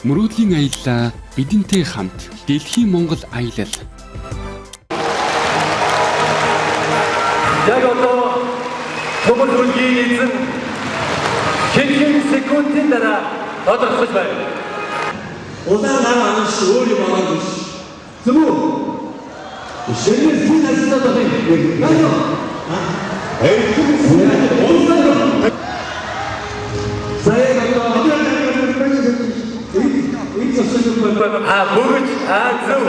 Мөрөөдлийн аяллаа бидэнтэй хамт Дэлхийн Монгол аялал. Яг одоо төмөр хөлгийн эзэн хэдхэн секундын дараа тодорхойлж байна. Улаан гар анаш өөр юм аа биш. Зөв үү? Ширээс хүн асуулт байна. Наа. Бүгд зөв.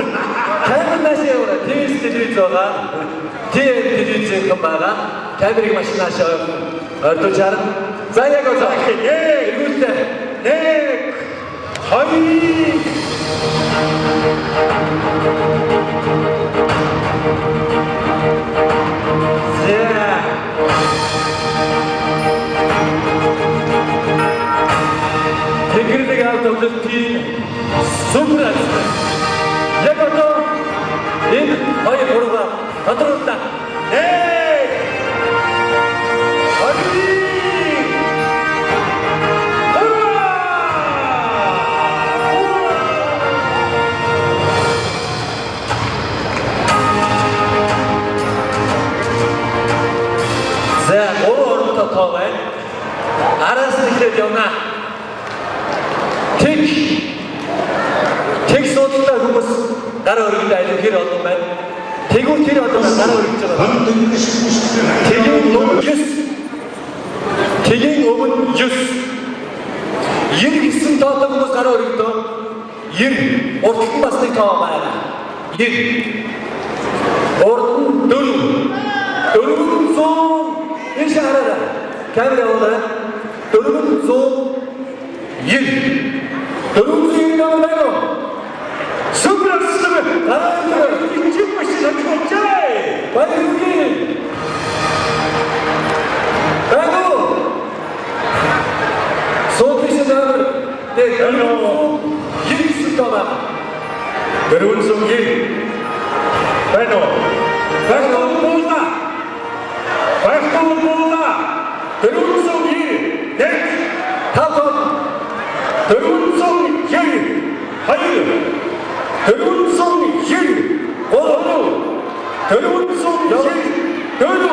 Камер машин яваа. ТВ телевиз байгаа. ТВ телевизэн хэн байгаа. Камерыг машинаас ордож харна. За яг одоо эргүүлээ. 1 Тэнгэрийг автобусtiin сүмрээс яг одоо энэ хоёр гурваа тодруулаа. За гурван оронтой тоо байна. Араас нь эхлээд явна. Тэг судалтай хүмүүс гар өргөдөө айлын хэр олон байна. Тэгвэл тэр одоо гар өргөж байгаа. Тэгийн өмнө 9. 99 тоотой хүмүүс гар өргөдөө 90. Урд нь бас нэг тоо байна. 90. Урд нь 4. 400 энэ хараарай. камера olarak 400 yıl. 400 yıldan beri Sübrasını kararlı ikinci başına çokçay. Bayılgın. Ben o. Soğuk işinden de 400 yıl sütama. 400 yıl. Ben o. burada. Başkanı burada. 400 yıl. Ne? Tamam. 400 yıl. Hayır. 400 yıl. Oğlu. 400 yıl. Dönü.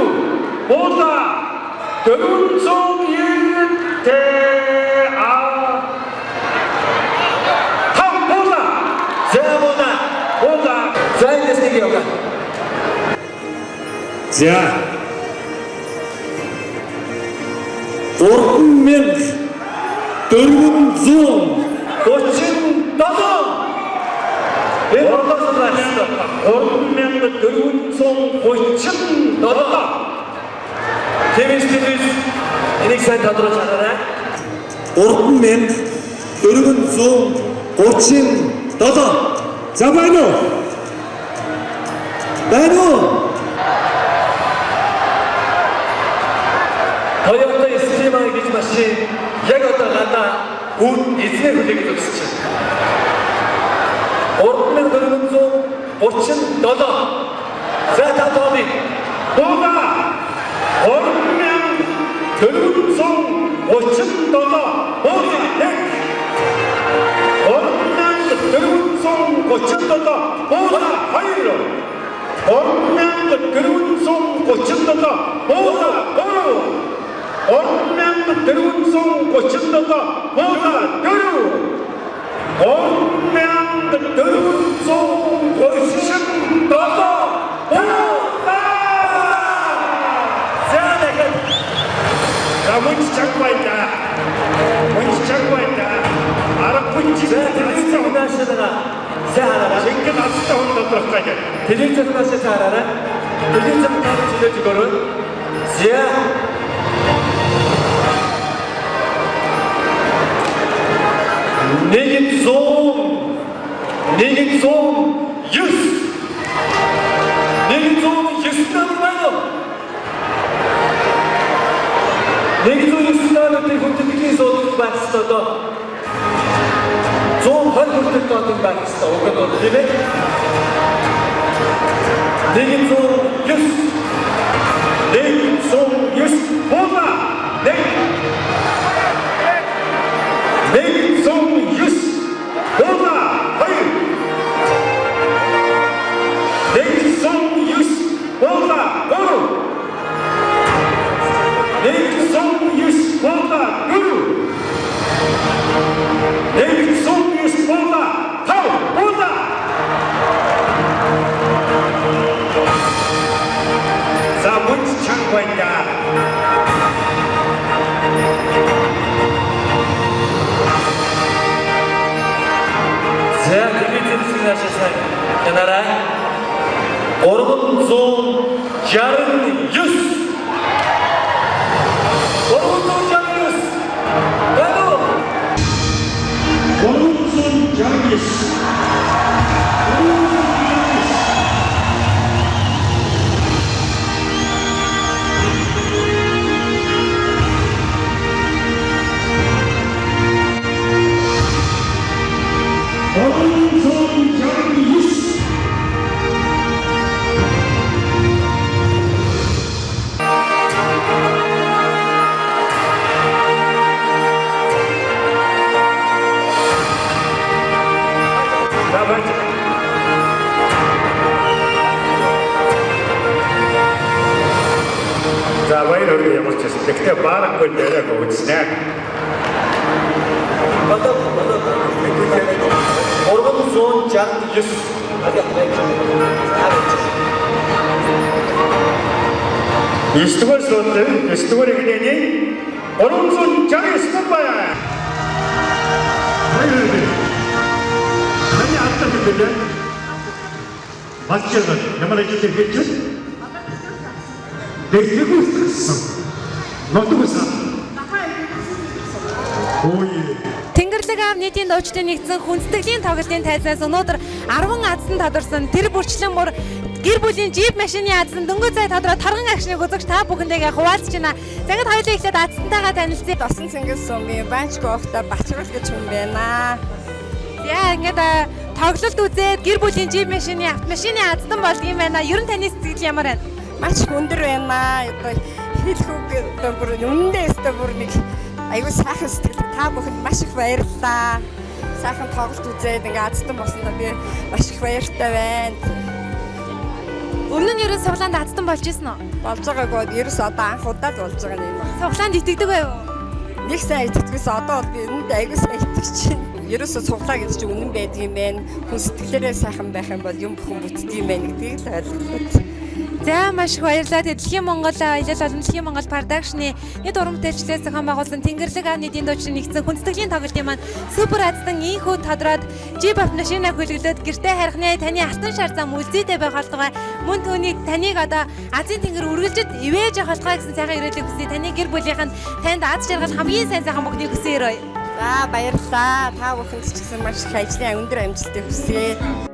Burada. 400 yıl. Tam burada. Sen burada. Burada. Sen destek yok. Ziya. Orkun men 400 yıl. Koçun dadı. Ben ortasında açtım. Orkun men 400 yıl. Koçun dadı. Temizliğiniz. İnek sen tadına çağırana. Orkun men 400 yıl. Koçun dadı. Zabayno. Bayno. Toyota Estima'ya geçmesi, Yagata Gata, Ud İzne Hüceki Tutsucu. Orkun'un bölümümüzü Koçun Dada. Zaten tabi. Burada Orkun'un bölümümüzü Koçun Dada. Burada tek. Orkun'un bölümümüzü Koçun Dada. Burada hayır. Orkun'un bölümümüzü Koçun Dada. Burada doğru. Ormen 400 koçundada burada görü. Ormen 400 koçundada burada. Zâdeket. Ya bunç çakmayda. Bunç çakmayda. Arap bunçı. Zâdeket üniversitede. Zâdeket. Çünkü nasıl da onda bırakacak. Tecrübe üniversitede arara. Tecrübe üniversitede çıkarın. Ziya. Negin son 100. Negin son 100'den vurmayalım. Negin son 100'den teknik soğuk bakıştada. Son her kurtuk tatlı bakışta o kadar demek. Negin son 100. Negin son 100. Burada. Negin son 100. Burada. Hayır. Negin son 100. Burada. Doğru. Negin son 100. Burada. Doğru. Negin son 100. Burada. Tamam. Burada. Zabut Çangwanya. Saya dibitin sinasasa kenara Orgun zon yarın 100. Orgun zon yarın 100. Ben o. Orkun zon yarın 100. Давай рубимся, спектакль бар, куда-то будет. Orgun zon yarın 100. Естественно, история где-то, он чай скупая. Hani atladı dedi. Başkanım, hemen geçecek. Destek olsun. Nasıl mısın? Тэнгэрлэг аав нийтийн дуучдын нэгдсэн хүндэтгэлийн тоглолтын тайзнаас өнөөдөр 10 аздан тодорсон тэр бүрчлэн мөр гэр бүлийн джип машины аздан дөнгөж цай тодороо торгон агшныг үзэгч та бүхэндээ хуваалцж байна. Загад хоёулаа эхлээд аздантайгаа танилцъя. Досон Цэнгис сумын банчгоохта Бачрал гэж хүн байна. Яа ингээд тоглолт үзээд гэр бүлийн джип машины автомашины аздан болдго юм байна. Ер нь таны сэтгэл ямар байна? Маш өндөр байна. Одоо хэлхүүг бүр үнэндээ өстө бүр нэг аюу сайхан сэтгэл та бүхэнд маш их баярлалаа. Сайхан тоглолт үзээд ингээд аздан болсондоо би маш их баяртай байна. Өмнө нь ерөн суглаанд аздан болж исэн үү? Болж байгаагүй ерөөс одоо анх удаа л болж байгаа юм байна. Суглаанд итгэдэг байв уу? Нэг сайн итгэдэгээс одоо би үнэндээ аюу сайн итгэж чинь. Ерөөсөө суглаа гэж чинь үнэн байдаг юм байна. Хүн сэтгэлээрээ сайхан байх юм бол юм бүхэн бүтдэг юм байна гэдгийг л ойлгох. За маш их баярлалаа. Дэлхийн Монгол аялал олон дэлхийн Монгол продакшны нийт уран бүтээлчлээс зохион байгуулсан Тэнгэрлэг аав нийтийн дуучдын нэгдсэн хүндэтгэлийн тоглолтын маань супер аздан ийхүү тодроод джип автомашина хөлөглөөд гэртээ харихны таны алтан шар зам үлзийтэй байх болтугай мөн түүнийг таныг одоо Азийн тэнгэр үргэлжид ивэж явах болтугай гэсэн сайхан ирээдүйг хүсье. Таны гэр бүлийнхэнд танд аз жаргал хамгийн сайн сайхан бүгдийг хүсье өрөөе. За баярлалаа. Та бүхэнд ч гэсэн маш их ажлын өндөр амжилтыг хүсье.